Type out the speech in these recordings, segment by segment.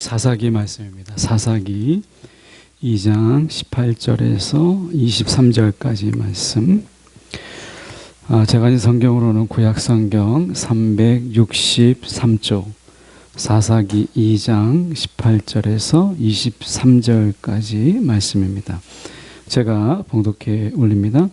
사사기 말씀입니다. 사사기 2장 18절에서 23절까지 말씀. 제가 이 성경으로는 구약성경 363쪽 사사기 2장 18절에서 23절까지 말씀입니다. 제가 봉독해 올립니다.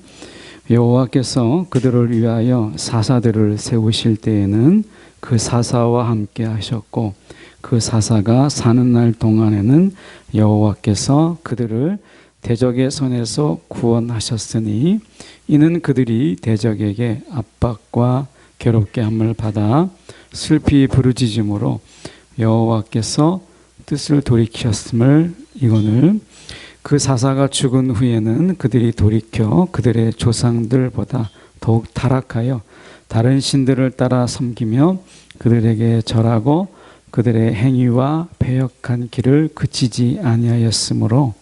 여호와께서 그들을 위하여 사사들을 세우실 때에는 그 사사와 함께 하셨고 그 사사가 사는 날 동안에는 여호와께서 그들을 대적의 손에서 구원하셨으니 이는 그들이 대적에게 압박과 괴롭게 함을 받아 슬피 부르짖음으로 여호와께서 뜻을 돌이키셨음을 이거늘 그 사사가 죽은 후에는 그들이 돌이켜 그들의 조상들보다 더욱 타락하여 다른 신들을 따라 섬기며 그들에게 절하고 그들의 행위와 패역한 길을 그치지 아니하였으므로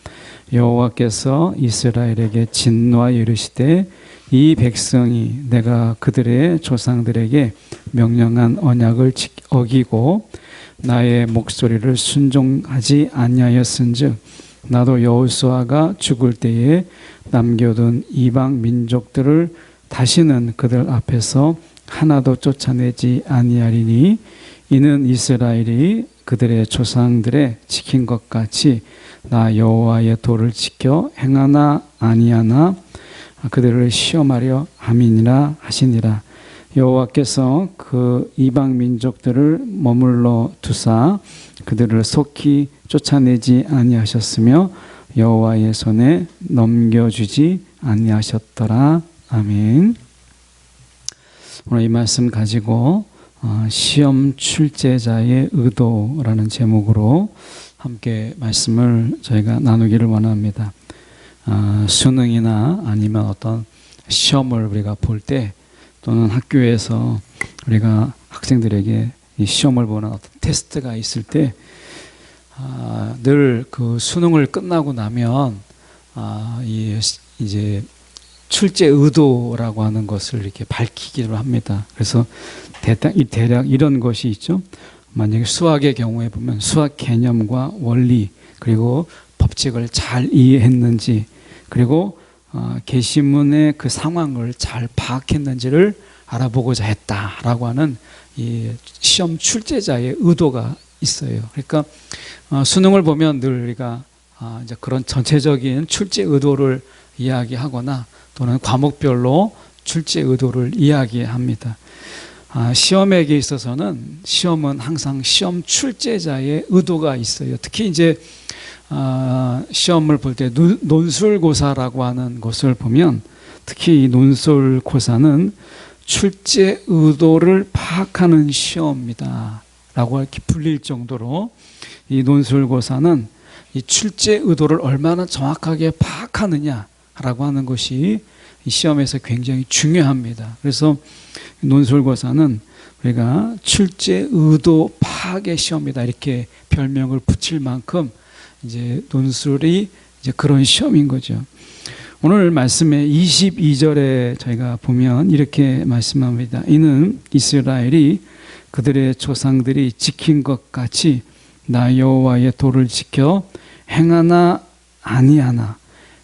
여호와께서 이스라엘에게 진노하여 이르시되 이 백성이 내가 그들의 조상들에게 명령한 언약을 어기고 나의 목소리를 순종하지 아니하였은즉 나도 여호수아가 죽을 때에 남겨둔 이방 민족들을 다시는 그들 앞에서 하나도 쫓아내지 아니하리니 이는 이스라엘이 그들의 조상들의 지킨 것 같이 나 여호와의 도를 지켜 행하나 아니하나 그들을 시험하려 함이니라 하시니라. 여호와께서 그 이방 민족들을 머물러 두사 그들을 속히 쫓아내지 아니하셨으며 여호와의 손에 넘겨주지 아니하셨더라. 아멘. 오늘 이 말씀 가지고 시험 출제자의 의도라는 제목으로 함께 말씀을 저희가 나누기를 원합니다. 수능이나 아니면 어떤 시험을 우리가 볼 때 또는 학교에서 우리가 학생들에게 이 시험을 보는 어떤 테스트가 있을 때 늘 그 수능을 끝나고 나면 이제 출제 의도라고 하는 것을 이렇게 밝히기로 합니다. 그래서 대략 이런 것이 있죠. 만약에 수학의 경우에 보면 수학 개념과 원리 그리고 법칙을 잘 이해했는지 그리고 계시문의 그 상황을 잘 파악했는지를 알아보고자 했다라고 하는 이 시험 출제자의 의도가 있어요. 그러니까 수능을 보면 늘 우리가 이제 그런 전체적인 출제 의도를 이야기하거나 또는 과목별로 출제 의도를 이야기합니다. 시험에게 있어서는 시험은 항상 시험 출제자의 의도가 있어요. 특히 이제 시험을 볼 때 논술고사라고 하는 것을 보면 특히 이 논술고사는 출제 의도를 파악하는 시험이다 라고 이렇게 불릴 정도로 이 논술고사는 이 출제 의도를 얼마나 정확하게 파악하느냐 라고 하는 것이 이 시험에서 굉장히 중요합니다. 그래서 논술고사는 우리가 출제 의도 파악의 시험이다 이렇게 별명을 붙일 만큼 이제 논술이 이제 그런 시험인 거죠. 오늘 말씀의 22절에 저희가 보면 이렇게 말씀합니다. 이는 이스라엘이 그들의 조상들이 지킨 것 같이 나 여호와의 도를 지켜 행하나 아니하나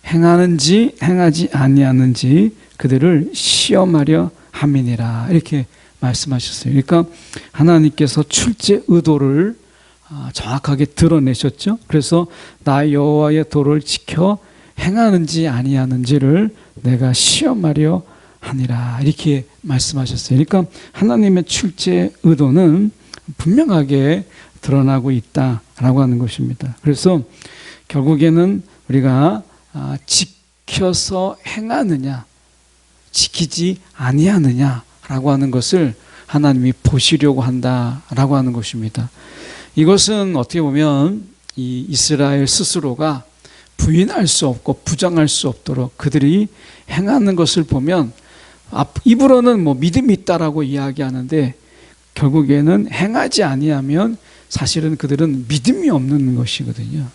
행하는지 행하지 아니하는지 그들을 시험하려 함이니라 이렇게 말씀하셨어요. 그러니까 하나님께서 출제 의도를 정확하게 드러내셨죠. 그래서 나 여호와의 도를 지켜 행하는지 아니하는지를 내가 시험하려 하니라 이렇게 말씀하셨어요. 그러니까 하나님의 출제 의도는 분명하게 드러나고 있다라고 하는 것입니다. 그래서 결국에는 우리가 지켜서 행하느냐 지키지 아니하느냐라고 하는 것을 하나님이 보시려고 한다라고 하는 것입니다. 이것은 어떻게 보면 이 이스라엘 스스로가 부인할 수 없고 부정할 수 없도록 그들이 행하는 것을 보면 입으로는 뭐 믿음이 있다라고 이야기하는데 결국에는 행하지 아니하면 사실은 그들은 믿음이 없는 것이거든요.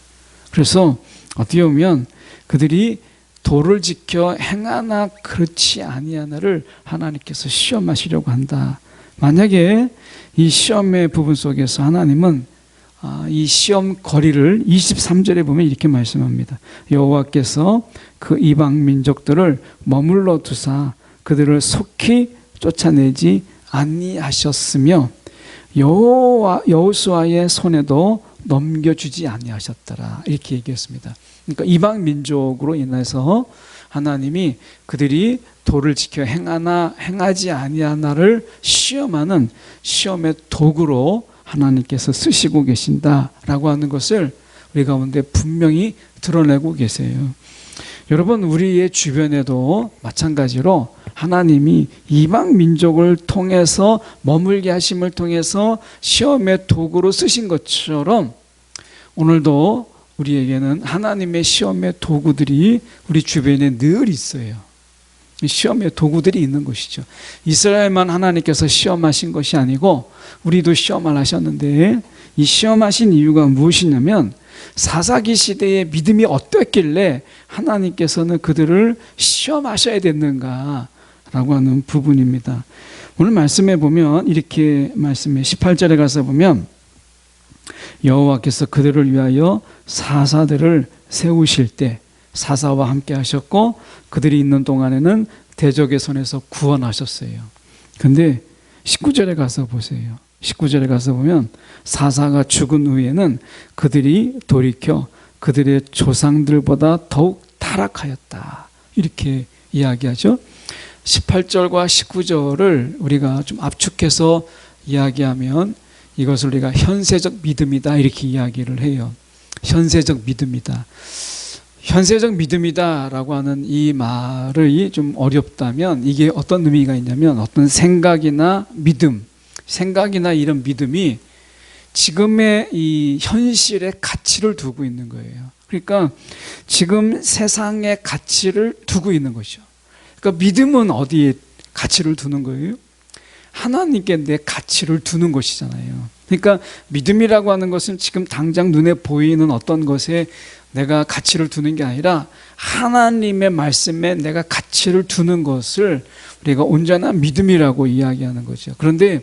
그래서 어떻게 보면 그들이 도를 지켜 행하나 그렇지 아니하나를 하나님께서 시험하시려고 한다. 만약에 이 시험의 부분 속에서 하나님은 이 시험 거리를 23절에 보면 이렇게 말씀합니다. 여호와께서 그 이방 민족들을 머물러 두사 그들을 속히 쫓아내지 아니하셨으며 여호수아의 손에도 넘겨주지 아니하셨더라, 이렇게 얘기했습니다. 그러니까 이방 민족으로 인해서 하나님이 그들이 도를 지켜 행하나 행하지 아니하나를 시험하는 시험의 도구로 하나님께서 쓰시고 계신다라고 하는 것을 우리 가운데 분명히 드러내고 계세요. 여러분, 우리의 주변에도 마찬가지로 하나님이 이방 민족을 통해서 머물게 하심을 통해서 시험의 도구로 쓰신 것처럼 오늘도 우리에게는 하나님의 시험의 도구들이 우리 주변에 늘 있어요. 시험의 도구들이 있는 것이죠. 이스라엘만 하나님께서 시험하신 것이 아니고 우리도 시험을 하셨는데, 이 시험하신 이유가 무엇이냐면 사사기 시대의 믿음이 어땠길래 하나님께서는 그들을 시험하셔야 됐는가라고 하는 부분입니다. 오늘 말씀에 보면 이렇게 말씀해 18절에 가서 보면 여호와께서 그들을 위하여 사사들을 세우실 때 사사와 함께 하셨고 그들이 있는 동안에는 대적의 손에서 구원하셨어요. 근데 19절에 가서 보세요. 19절에 가서 보면 사사가 죽은 후에는 그들이 돌이켜 그들의 조상들보다 더욱 타락하였다, 이렇게 이야기하죠. 18절과 19절을 우리가 좀 압축해서 이야기하면 이것을 우리가 현세적 믿음이다, 이렇게 이야기를 해요. 현세적 믿음이다. 현세적 믿음이다라고 하는 이 말이 좀 어렵다면 이게 어떤 의미가 있냐면 어떤 생각이나 믿음, 생각이나 이런 믿음이 지금의 이 현실의 가치를 두고 있는 거예요. 그러니까 지금 세상의 가치를 두고 있는 것이죠. 그러니까 믿음은 어디에 가치를 두는 거예요? 하나님께 내 가치를 두는 것이잖아요. 그러니까 믿음이라고 하는 것은 지금 당장 눈에 보이는 어떤 것에 내가 가치를 두는 게 아니라 하나님의 말씀에 내가 가치를 두는 것을 우리가 온전한 믿음이라고 이야기하는 거죠. 그런데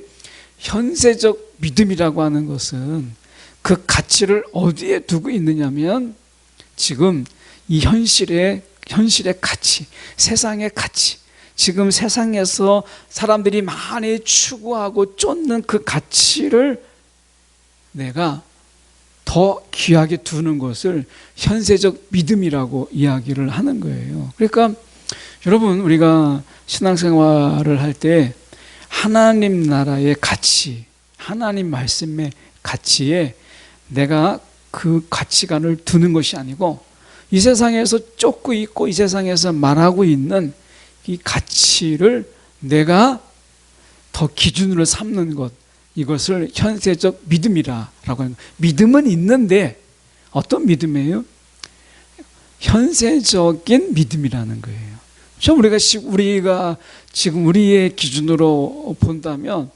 현세적 믿음이라고 하는 것은 그 가치를 어디에 두고 있느냐면 지금 이 현실의 가치, 세상의 가치, 지금 세상에서 사람들이 많이 추구하고 쫓는 그 가치를 내가 더 귀하게 두는 것을 현세적 믿음이라고 이야기를 하는 거예요. 그러니까 여러분, 우리가 신앙생활을 할 때 하나님 나라의 가치, 하나님 말씀의 가치에 내가 그 가치관을 두는 것이 아니고 이 세상에서 쫓고 있고 이 세상에서 말하고 있는 이 가치를 내가 더 기준으로 삼는 것, 이것을 현세적 믿음이라고 하는 거예요. 믿음은 있는데 어떤 믿음이에요? 현세적인 믿음이라는 거예요. 우리가 지금 우리의 기준으로 본다면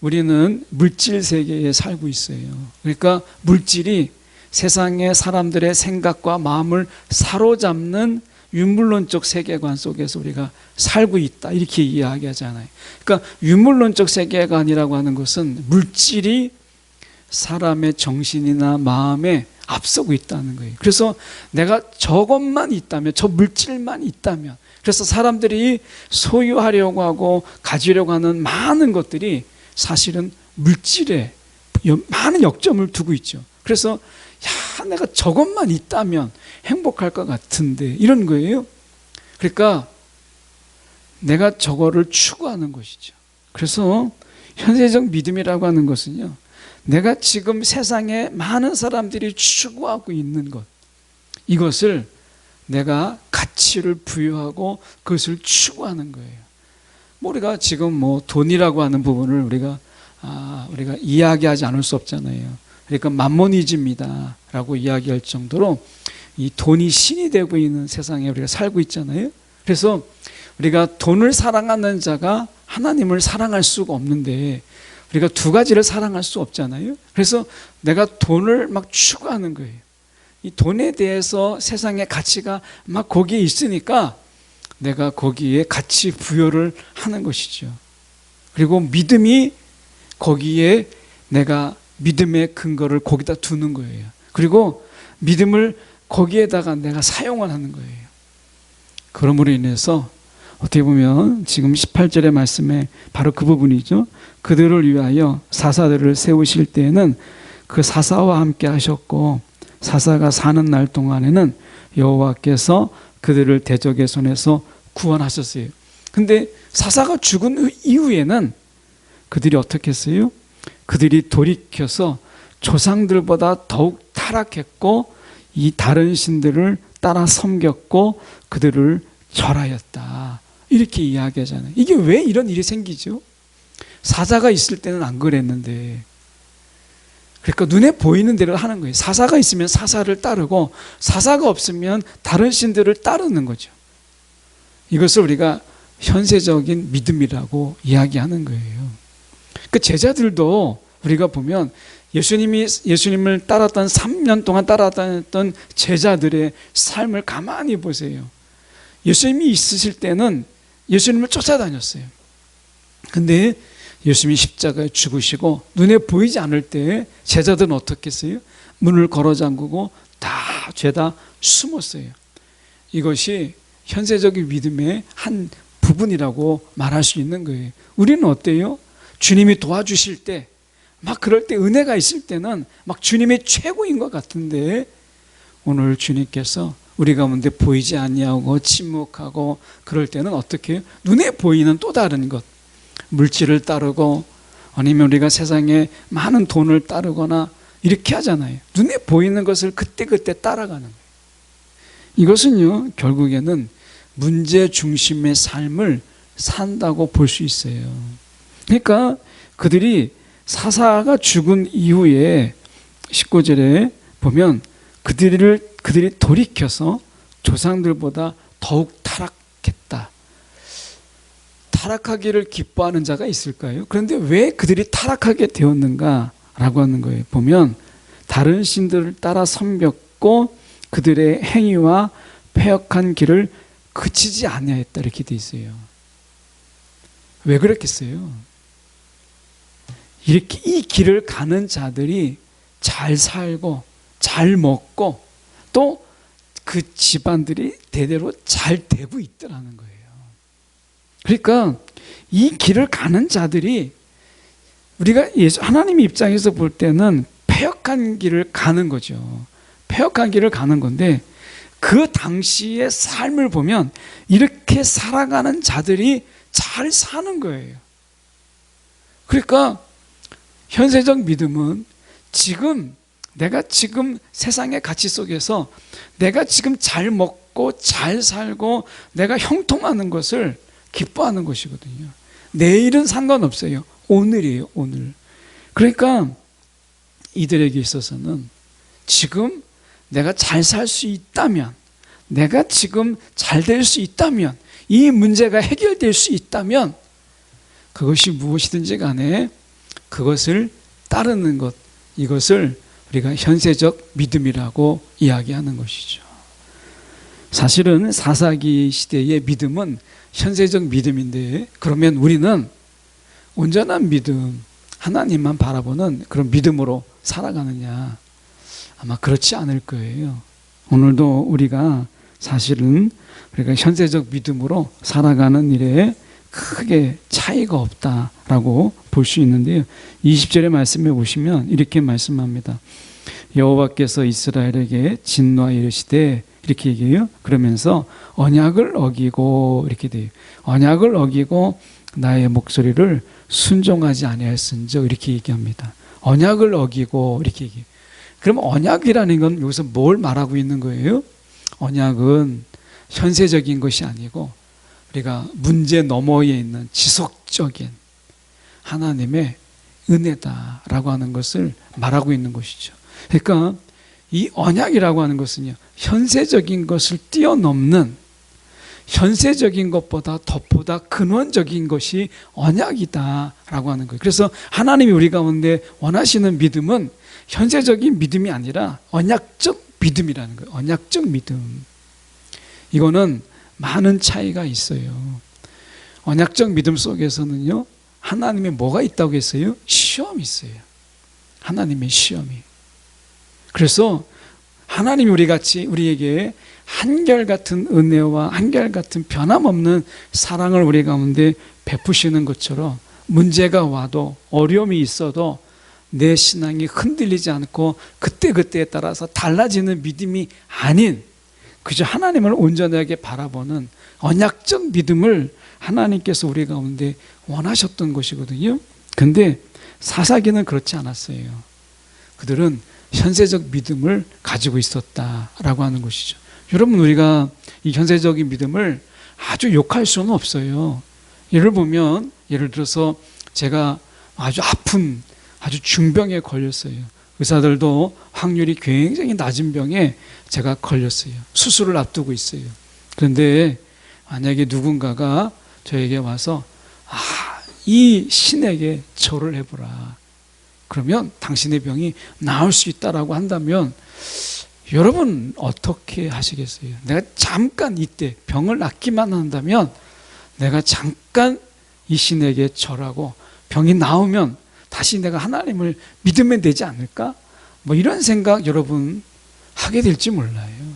우리는 물질 세계에 살고 있어요. 그러니까 물질이 세상의 사람들의 생각과 마음을 사로잡는 유물론적 세계관 속에서 우리가 살고 있다, 이렇게 이야기하잖아요. 그러니까 유물론적 세계관이라고 하는 것은 물질이 사람의 정신이나 마음에 앞서고 있다는 거예요. 그래서 내가 저것만 있다면, 저 물질만 있다면, 그래서 사람들이 소유하려고 하고 가지려고 하는 많은 것들이 사실은 물질에 많은 역점을 두고 있죠. 그래서 내가 저것만 있다면 행복할 것 같은데, 이런 거예요. 그러니까 내가 저거를 추구하는 것이죠. 그래서 현세적 믿음이라고 하는 것은요, 내가 지금 세상에 많은 사람들이 추구하고 있는 것, 이것을 내가 가치를 부여하고 그것을 추구하는 거예요. 우리가 지금 돈이라고 하는 부분을 우리가 이야기하지 않을 수 없잖아요. 그러니까 만모니즘이다라고 이야기할 정도로 이 돈이 신이 되고 있는 세상에 우리가 살고 있잖아요. 그래서 우리가 돈을 사랑하는 자가 하나님을 사랑할 수가 없는데 우리가 두 가지를 사랑할 수 없잖아요. 그래서 내가 돈을 막 추구하는 거예요. 이 돈에 대해서 세상의 가치가 막 거기에 있으니까 내가 거기에 가치 부여를 하는 것이죠. 그리고 믿음이 거기에 내가 믿음의 근거를 거기다 두는 거예요. 그리고 믿음을 거기에다가 내가 사용을 하는 거예요. 그러므로 인해서 어떻게 보면 지금 18절의 말씀에 바로 그 부분이죠. 그들을 위하여 사사들을 세우실 때에는 그 사사와 함께 하셨고 사사가 사는 날 동안에는 여호와께서 그들을 대적의 손에서 구원하셨어요. 근데 사사가 죽은 이후에는 그들이 어떻게 했어요? 그들이 돌이켜서 조상들보다 더욱 타락했고 이 다른 신들을 따라 섬겼고 그들을 절하였다. 이렇게 이야기하잖아요. 이게 왜 이런 일이 생기죠? 사사가 있을 때는 안 그랬는데. 그러니까 눈에 보이는 대로 하는 거예요. 사사가 있으면 사사를 따르고 사사가 없으면 다른 신들을 따르는 거죠. 이것을 우리가 현세적인 믿음이라고 이야기하는 거예요. 그 제자들도 우리가 보면 예수님을 따랐던 3년 동안 따라다녔던 제자들의 삶을 가만히 보세요. 예수님이 있으실 때는 예수님을 쫓아다녔어요. 근데 예수님이 십자가에 죽으시고 눈에 보이지 않을 때 제자들은 어떻게 했어요? 문을 걸어 잠그고 다 죄다 숨었어요. 이것이 현세적인 믿음의 한 부분이라고 말할 수 있는 거예요. 우리는 어때요? 주님이 도와주실 때 막 그럴 때 은혜가 있을 때는 막 주님의 최고인 것 같은데 오늘 주님께서 우리 가운데 보이지 아니하고 침묵하고 그럴 때는 어떻게 해요? 눈에 보이는 또 다른 것 물질을 따르고 아니면 우리가 세상에 많은 돈을 따르거나 이렇게 하잖아요. 눈에 보이는 것을 그때그때 따라가는 거예요. 이것은요 결국에는 문제 중심의 삶을 산다고 볼 수 있어요. 그러니까 그들이 사사가 죽은 이후에 19절에 보면 그들이 돌이켜서 조상들보다 더욱 타락했다. 타락하기를 기뻐하는 자가 있을까요? 그런데 왜 그들이 타락하게 되었는가라고 하는 거예요. 보면 다른 신들을 따라 섬겼고 그들의 행위와 패역한 길을 그치지 아니하였다 이렇게 돼 있어요. 왜 그랬겠어요? 이렇게 이 길을 가는 자들이 잘 살고 잘 먹고 또 그 집안들이 대대로 잘 되고 있더라는 거예요. 그러니까 이 길을 가는 자들이 우리가 하나님의 입장에서 볼 때는 패역한 길을 가는 거죠. 패역한 길을 가는 건데 그 당시의 삶을 보면 이렇게 살아가는 자들이 잘 사는 거예요. 그러니까 현세적 믿음은 내가 지금 세상의 가치 속에서 내가 지금 잘 먹고 잘 살고 내가 형통하는 것을 기뻐하는 것이거든요. 내일은 상관없어요. 오늘이에요, 오늘. 그러니까 이들에게 있어서는 지금 내가 잘 살 수 있다면, 내가 지금 잘 될 수 있다면, 이 문제가 해결될 수 있다면 그것이 무엇이든지 간에 그것을 따르는 것, 이것을 우리가 현세적 믿음이라고 이야기하는 것이죠. 사실은 사사기 시대의 믿음은 현세적 믿음인데 그러면 우리는 온전한 믿음, 하나님만 바라보는 그런 믿음으로 살아가느냐? 아마 그렇지 않을 거예요. 오늘도 우리가 사실은 우리가 현세적 믿음으로 살아가는 일에 크게 차이가 없다라고 볼 수 있는데요. 20절의 말씀에 보시면 이렇게 말씀합니다. 여호와께서 이스라엘에게 진노하여 이르시되 이렇게 얘기해요. 그러면서 언약을 어기고 이렇게 돼요. 언약을 어기고 나의 목소리를 순종하지 아니하였은즉 이렇게 얘기합니다. 언약을 어기고 이렇게 얘기해요. 그럼 언약이라는 건 여기서 뭘 말하고 있는 거예요? 언약은 현세적인 것이 아니고 우리가 문제 너머에 있는 지속적인 하나님의 은혜다라고 하는 것을 말하고 있는 것이죠. 그러니까 이 언약이라고 하는 것은요, 현세적인 것을 뛰어넘는 현세적인 것보다 더 근원적인 것이 언약이다라고 하는 거예요. 그래서 하나님이 우리 가운데 원하시는 믿음은 현세적인 믿음이 아니라 언약적 믿음이라는 거예요. 언약적 믿음. 이거는 많은 차이가 있어요. 언약적 믿음 속에서는요, 하나님의 뭐가 있다고 했어요? 시험이 있어요. 하나님의 시험이. 그래서 하나님이 우리에게 한결같은 은혜와 한결같은 변함없는 사랑을 우리 가운데 베푸시는 것처럼 문제가 와도 어려움이 있어도 내 신앙이 흔들리지 않고 그때그때에 따라서 달라지는 믿음이 아닌 그저 하나님을 온전하게 바라보는 언약적 믿음을 하나님께서 우리 가운데 원하셨던 것이거든요. 근데 사사기는 그렇지 않았어요. 그들은 현세적 믿음을 가지고 있었다라고 하는 것이죠. 여러분, 우리가 이 현세적인 믿음을 아주 욕할 수는 없어요. 예를 들어서 제가 아주 아픈 아주 중병에 걸렸어요. 의사들도 확률이 굉장히 낮은 병에 제가 걸렸어요. 수술을 앞두고 있어요. 그런데 만약에 누군가가 저에게 와서 이 신에게 절을 해보라. 그러면 당신의 병이 나을 수 있다라고 한다면 여러분 어떻게 하시겠어요? 내가 잠깐 이때 병을 낫기만 한다면 내가 잠깐 이 신에게 절하고 병이 나으면 다시 내가 하나님을 믿으면 되지 않을까? 뭐 이런 생각 여러분 하게 될지 몰라요.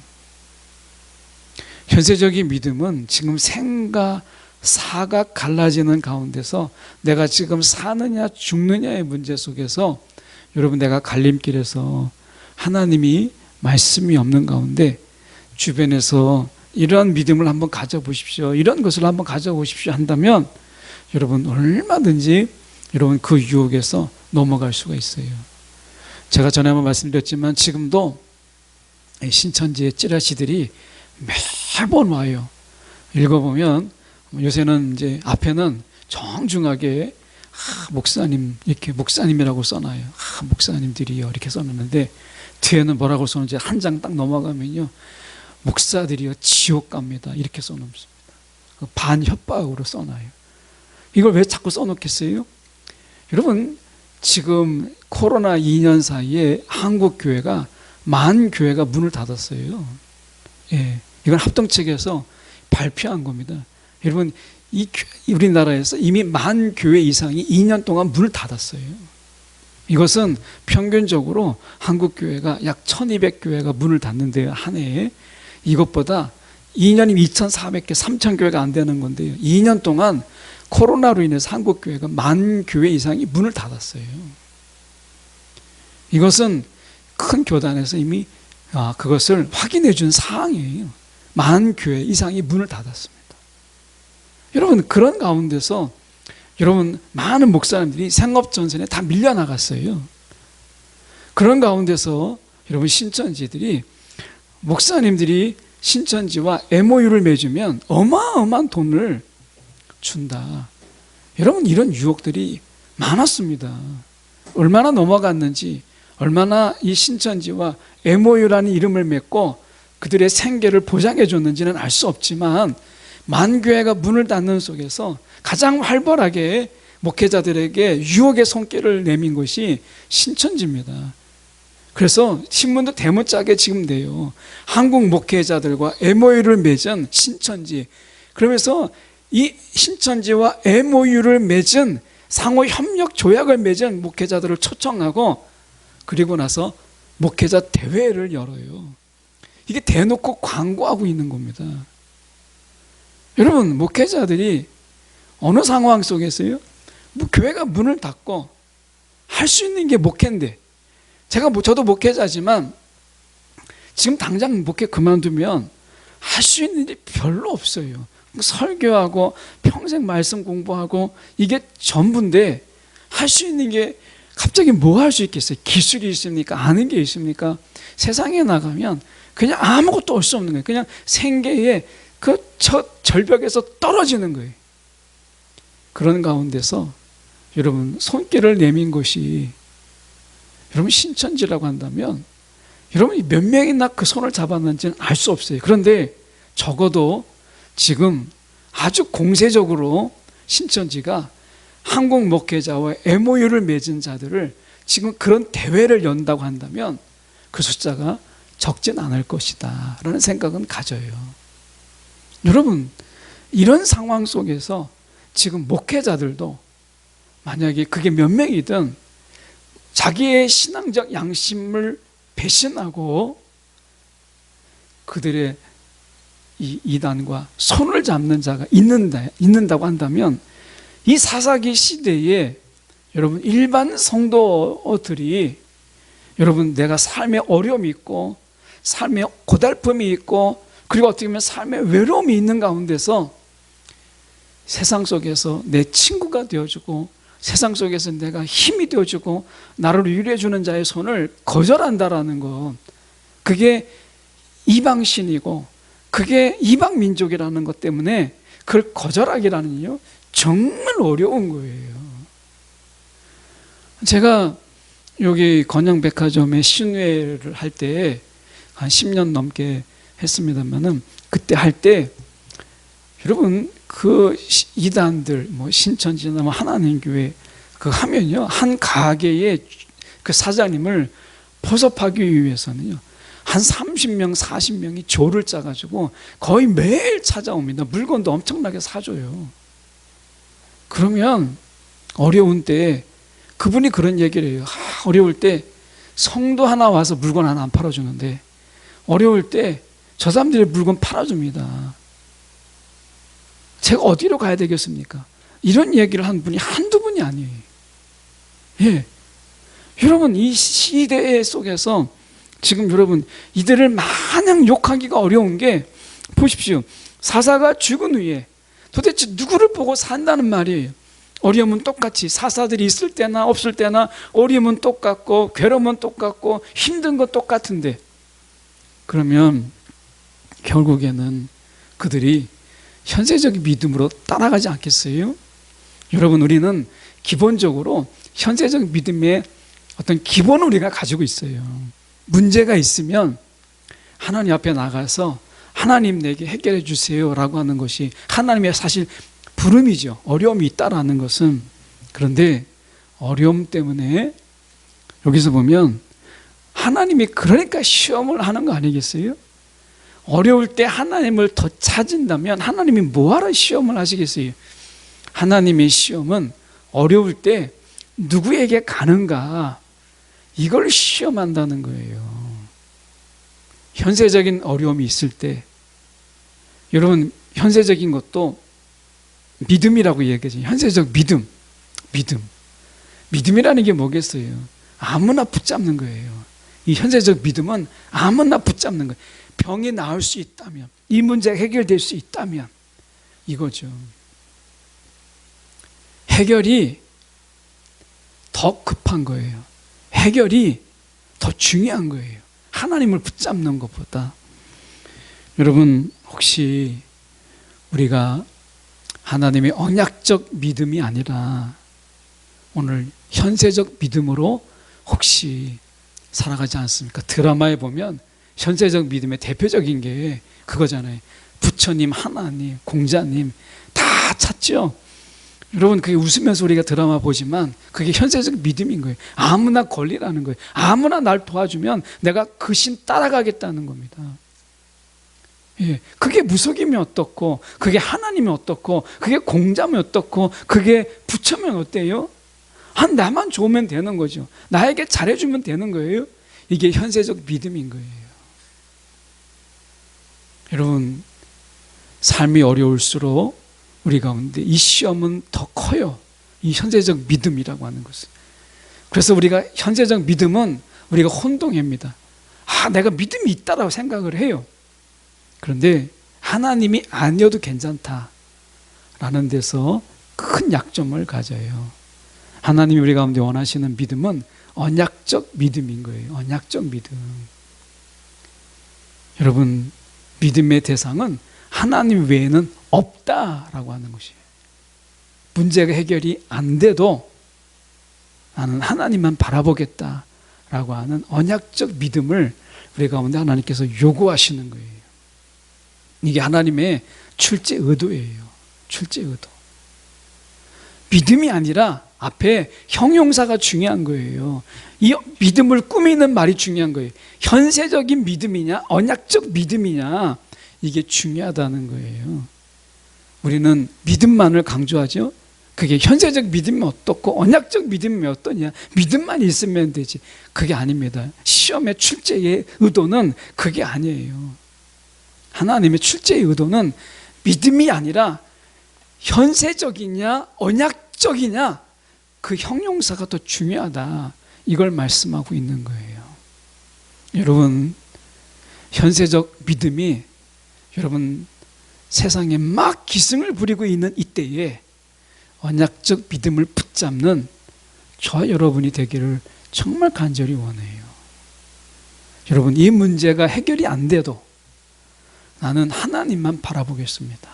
현세적인 믿음은 지금 생과 사가 갈라지는 가운데서 내가 지금 사느냐 죽느냐의 문제 속에서 여러분 내가 갈림길에서 하나님이 말씀이 없는 가운데 주변에서 이런 믿음을 한번 가져보십시오. 이런 것을 한번 가져보십시오 한다면 여러분 얼마든지 여러분 그 유혹에서 넘어갈 수가 있어요. 제가 전에 한번 말씀드렸지만 지금도 신천지의 찌라시들이 매번 와요. 읽어보면 요새는 이제 앞에는 정중하게 목사님 이렇게 목사님이라고 써놔요. 목사님들이요 이렇게 써놓는데 뒤에는 뭐라고 써놓는지 한 장 딱 넘어가면요 목사들이요 지옥 갑니다 이렇게 써놓습니다. 반협박으로 써놔요. 이걸 왜 자꾸 써놓겠어요? 여러분 지금 코로나 2년 사이에 한국 교회가 만 교회가 문을 닫았어요. 예, 이건 합동측에서 발표한 겁니다. 여러분 우리나라에서 이미 만 교회 이상이 2년 동안 문을 닫았어요. 이것은 평균적으로 한국 교회가 약 1200교회가 문을 닫는데요 한 해에. 이것보다 2년이면 2400개 3000교회가 안 되는 건데요 2년 동안 코로나로 인해서 한국 교회가 만 교회 이상이 문을 닫았어요. 이것은 큰 교단에서 이미 그것을 확인해 준 사항이에요. 만 교회 이상이 문을 닫았습니다. 여러분 그런 가운데서 여러분 많은 목사님들이 생업전선에 다 밀려나갔어요. 그런 가운데서 여러분 신천지들이 목사님들이 신천지와 MOU를 맺으면 어마어마한 돈을 준다. 여러분 이런 유혹들이 많았습니다. 얼마나 넘어갔는지 얼마나 이 신천지와 MOU라는 이름을 맺고 그들의 생계를 보장해 줬는지는 알 수 없지만 만교회가 문을 닫는 속에서 가장 활발하게 목회자들에게 유혹의 손길을 내민 것이 신천지입니다. 그래서 신문도 대문짝에 지금 돼요. 한국 목회자들과 MOU를 맺은 신천지. 그러면서 이 신천지와 MOU를 맺은 상호 협력 조약을 맺은 목회자들을 초청하고 그리고 나서 목회자 대회를 열어요. 이게 대놓고 광고하고 있는 겁니다. 여러분 목회자들이 어느 상황 속에서요? 교회가 문을 닫고 할 수 있는 게 목회인데 저도 목회자지만 지금 당장 목회 그만두면 할 수 있는 일이 별로 없어요. 설교하고 평생 말씀 공부하고 이게 전부인데 할 수 있는 게 갑자기 뭐 할 수 있겠어요? 기술이 있습니까? 아는 게 있습니까? 세상에 나가면 그냥 아무것도 할 수 없는 거예요. 그냥 생계의 그 첫 절벽에서 떨어지는 거예요. 그런 가운데서 여러분 손길을 내민 것이 여러분 신천지라고 한다면 여러분이 몇 명이나 그 손을 잡았는지는 알 수 없어요. 그런데 적어도 지금 아주 공세적으로 신천지가 한국 목회자와 MOU를 맺은 자들을 지금 그런 대회를 연다고 한다면 그 숫자가 적진 않을 것이다 라는 생각은 가져요. 여러분 이런 상황 속에서 지금 목회자들도 만약에 그게 몇 명이든 자기의 신앙적 양심을 배신하고 그들의 이 이단과 손을 잡는 자가 있는다고 한다면 이 사사기 시대에 여러분 일반 성도들이 여러분 내가 삶에 어려움이 있고 삶에 고달픔이 있고 그리고 어떻게 보면 삶에 외로움이 있는 가운데서 세상 속에서 내 친구가 되어주고 세상 속에서 내가 힘이 되어주고 나를 위로해주는 자의 손을 거절한다라는 것, 그게 이방신이고 그게 이방민족이라는 것 때문에 그걸 거절하기라는요 정말 어려운 거예요. 제가 여기 건양백화점에 신회를 할 때 한 10년 넘게 했습니다만은 그때 할 때 여러분 그 이단들 뭐 신천지나 뭐 하나님교회 그 하면요 한 가게의 그 사장님을 포섭하기 위해서는요 한 30명 40명이 조를 짜가지고 거의 매일 찾아옵니다. 물건도 엄청나게 사줘요. 그러면 어려운 때 그분이 그런 얘기를 해요. 어려울 때 성도 하나 와서 물건 하나 안 팔아주는데 어려울 때 저 사람들이 물건 팔아줍니다. 제가 어디로 가야 되겠습니까? 이런 얘기를 한 분이 한두 분이 아니에요. 예. 여러분 이 시대 속에서 지금 여러분 이들을 마냥 욕하기가 어려운 게 보십시오. 사사가 죽은 후에 도대체 누구를 보고 산다는 말이에요. 어려움은 똑같이 사사들이 있을 때나 없을 때나 어려움은 똑같고 괴로움은 똑같고 힘든 건 똑같은데 그러면 결국에는 그들이 현세적 믿음으로 따라가지 않겠어요? 여러분 우리는 기본적으로 현세적 믿음의 어떤 기본을 우리가 가지고 있어요. 문제가 있으면 하나님 앞에 나가서 하나님 내게 해결해 주세요 라고 하는 것이 하나님의 사실 부름이죠. 어려움이 있다라는 것은. 그런데 어려움 때문에 여기서 보면 하나님이 그러니까 시험을 하는 거 아니겠어요? 어려울 때 하나님을 더 찾은다면 하나님이 뭐하러 시험을 하시겠어요? 하나님의 시험은 어려울 때 누구에게 가는가 이걸 시험한다는 거예요. 현세적인 어려움이 있을 때 여러분 현세적인 것도 믿음이라고 얘기하죠. 현세적 믿음이라는 게 뭐겠어요? 아무나 붙잡는 거예요. 이 현세적 믿음은 아무나 붙잡는 거예요. 병이 나을 수 있다면 이 문제가 해결될 수 있다면 이거죠. 해결이 더 급한 거예요. 해결이 더 중요한 거예요. 하나님을 붙잡는 것보다. 여러분 혹시 우리가 하나님의 언약적 믿음이 아니라 오늘 현세적 믿음으로 혹시 살아가지 않습니까? 드라마에 보면 현세적 믿음의 대표적인 게 그거잖아요. 부처님, 하나님, 공자님 다 찾죠. 여러분 그게 웃으면서 우리가 드라마 보지만 그게 현세적 믿음인 거예요. 아무나 권리라는 거예요. 아무나 날 도와주면 내가 그 신 따라가겠다는 겁니다. 예, 그게 무속이면 어떻고 그게 하나님이 어떻고 그게 공자면 어떻고 그게 부처면 어때요? 나만 좋으면 되는 거죠. 나에게 잘해주면 되는 거예요. 이게 현세적 믿음인 거예요. 여러분 삶이 어려울수록 우리 가운데 이 시험은 더 커요. 이 현세적 믿음이라고 하는 것은. 그래서 우리가 현세적 믿음은 우리가 혼동합니다. 내가 믿음이 있다라고 생각을 해요. 그런데 하나님이 아니어도 괜찮다라는 데서 큰 약점을 가져요. 하나님이 우리 가운데 원하시는 믿음은 언약적 믿음인 거예요. 언약적 믿음. 여러분 믿음의 대상은 하나님 외에는 없다라고 하는 것이에요. 문제가 해결이 안 돼도 나는 하나님만 바라보겠다라고 하는 언약적 믿음을 우리 가운데 하나님께서 요구하시는 거예요. 이게 하나님의 출제 의도예요. 출제 의도. 믿음이 아니라 앞에 형용사가 중요한 거예요. 이 믿음을 꾸미는 말이 중요한 거예요. 현세적인 믿음이냐 언약적 믿음이냐 이게 중요하다는 거예요. 우리는 믿음만을 강조하죠. 그게 현세적 믿음이 어떻고 언약적 믿음이 어떠냐, 믿음만 있으면 되지. 그게 아닙니다. 시험의 출제의 의도는 그게 아니에요. 하나님의 출제의 의도는 믿음이 아니라 현세적이냐 언약적이냐, 그 형용사가 더 중요하다, 이걸 말씀하고 있는 거예요. 여러분, 현세적 믿음이 여러분 세상에 막 기승을 부리고 있는 이때에 언약적 믿음을 붙잡는 저와 여러분이 되기를 정말 간절히 원해요. 여러분, 이 문제가 해결이 안 돼도 나는 하나님만 바라보겠습니다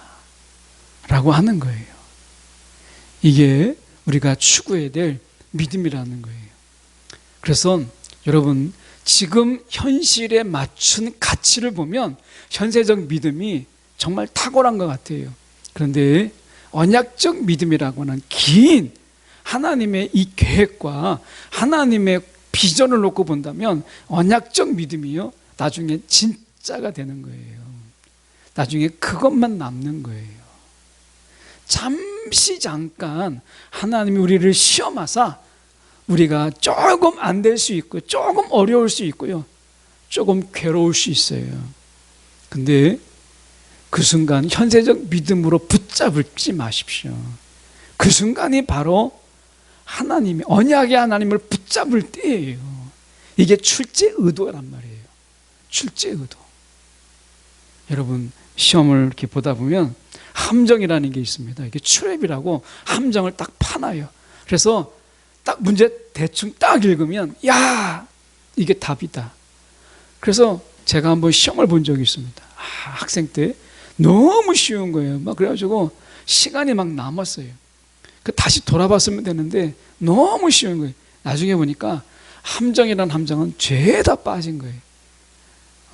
라고 하는 거예요. 이게 우리가 추구해야 될 믿음이라는 거예요. 그래서 여러분, 지금 현실에 맞춘 가치를 보면 현세적 믿음이 정말 탁월한 것 같아요. 그런데 언약적 믿음이라고 하는 긴 하나님의 이 계획과 하나님의 비전을 놓고 본다면 언약적 믿음이요, 나중에 진짜가 되는 거예요. 나중에 그것만 남는 거예요. 잠깐 하나님이 우리를 시험하사 우리가 조금 안 될 수 있고 조금 어려울 수 있고요, 조금 괴로울 수 있어요. 근데 그 순간 현세적 믿음으로 붙잡지 마십시오. 그 순간이 바로 하나님이, 언약의 하나님을 붙잡을 때예요. 이게 출제 의도란 말이에요. 출제 의도. 여러분, 시험을 이렇게 보다 보면 함정이라는 게 있습니다. 이게 트랩이라고 함정을 딱 파놔요. 그래서 딱 문제 대충 딱 읽으면, 야, 이게 답이다. 그래서 제가 한번 시험을 본 적이 있습니다. 학생 때 너무 쉬운 거예요. 막 그래가지고 시간이 막 남았어요. 다시 돌아봤으면 되는데 너무 쉬운 거예요. 나중에 보니까 함정이라는 함정은 죄다 빠진 거예요.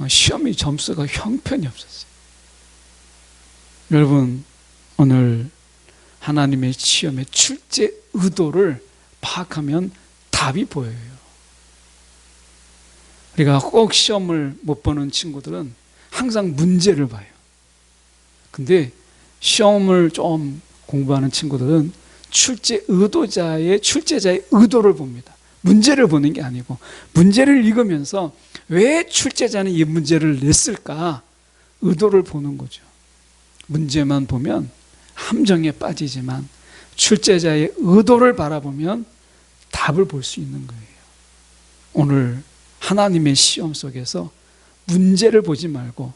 시험이 점수가 형편이 없었어요. 여러분, 오늘 하나님의 시험의 출제 의도를 파악하면 답이 보여요. 우리가 꼭 시험을 못 보는 친구들은 항상 문제를 봐요. 근데 시험을 좀 공부하는 친구들은 출제자의 의도를 봅니다. 문제를 보는 게 아니고, 문제를 읽으면서 왜 출제자는 이 문제를 냈을까, 의도를 보는 거죠. 문제만 보면 함정에 빠지지만 출제자의 의도를 바라보면 답을 볼 수 있는 거예요. 오늘 하나님의 시험 속에서 문제를 보지 말고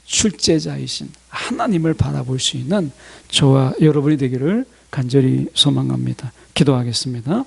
출제자이신 하나님을 바라볼 수 있는 저와 여러분이 되기를 간절히 소망합니다. 기도하겠습니다.